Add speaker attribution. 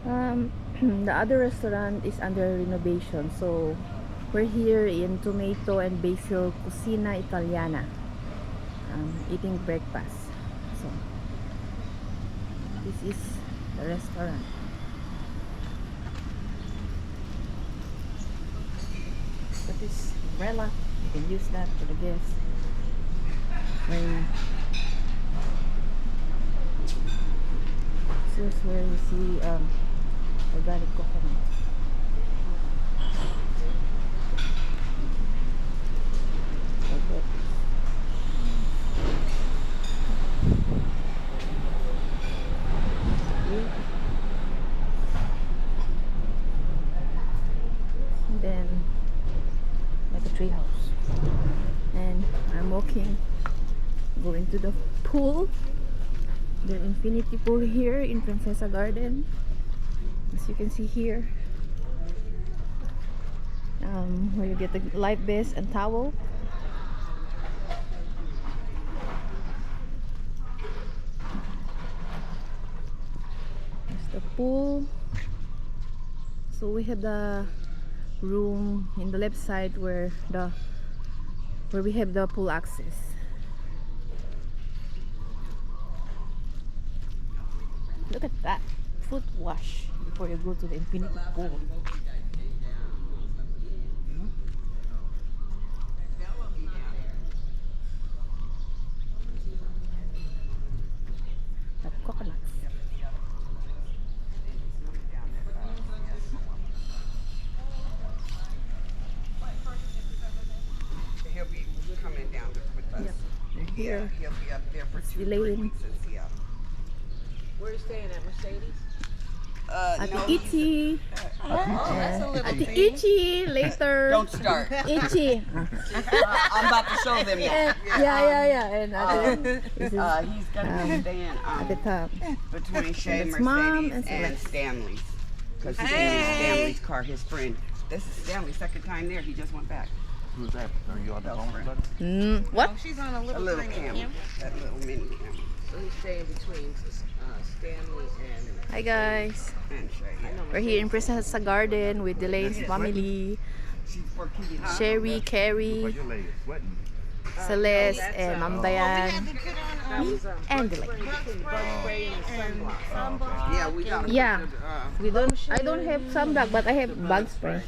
Speaker 1: The other restaurant is under renovation, so we're here in Tomato and Basil Cucina Italiana, eating breakfast. So this is the restaurant. But this umbrella, you can use that for the guests. When this is where you see organic coconut. Okay. And then like a tree house. And I'm walking, going to the pool, the infinity pool here in Princesa Garden. As you can see here, where you get the life vest and towel. There's the pool. So we have the room in the left side where we have the pool access. Look at that foot wash before you go to the infinity pool. Got coconuts.
Speaker 2: He'll be coming down with us.
Speaker 1: Yep. And here,
Speaker 2: He'll be up there for 2
Speaker 1: Elaine.
Speaker 2: weeks. Yeah.
Speaker 3: Where are you staying at, Mercedes?
Speaker 1: Ate
Speaker 2: No,
Speaker 1: Ichi.
Speaker 3: That's a little
Speaker 1: Ate
Speaker 3: thing.
Speaker 1: Ichi later.
Speaker 2: don't start.
Speaker 1: Ichi.
Speaker 2: I'm about to show them that.
Speaker 1: Yeah. And this is
Speaker 2: He's gonna be staying
Speaker 1: at the top.
Speaker 2: between Shay,
Speaker 1: That's Mom
Speaker 2: Mercedes,
Speaker 1: and
Speaker 2: and Stanley's. Because he's in Stanley's car, his friend. This is Stanley's second time there. He just went back.
Speaker 4: Who's that? Are you on the phone, buddy?
Speaker 1: What?
Speaker 3: Oh, she's on a
Speaker 2: A
Speaker 3: little,
Speaker 2: little
Speaker 3: tiny
Speaker 2: camera.
Speaker 3: camera.
Speaker 2: That little mini camera.
Speaker 3: So he's staying between Stanley
Speaker 1: Hi guys.
Speaker 2: And Shay. Yeah.
Speaker 1: We're here in Princesa Garden with Delaine's family.
Speaker 2: She's for Kitty.
Speaker 1: Sherry, Carrie,
Speaker 4: Your leg is sweating.
Speaker 1: Celeste, and Ma'am Dayan,
Speaker 3: That was
Speaker 1: and Delaine.
Speaker 3: between bug spray and sunblock.
Speaker 2: Yeah, we got to
Speaker 1: Yeah.
Speaker 2: put
Speaker 1: I don't have sunblock, but I have bug spray.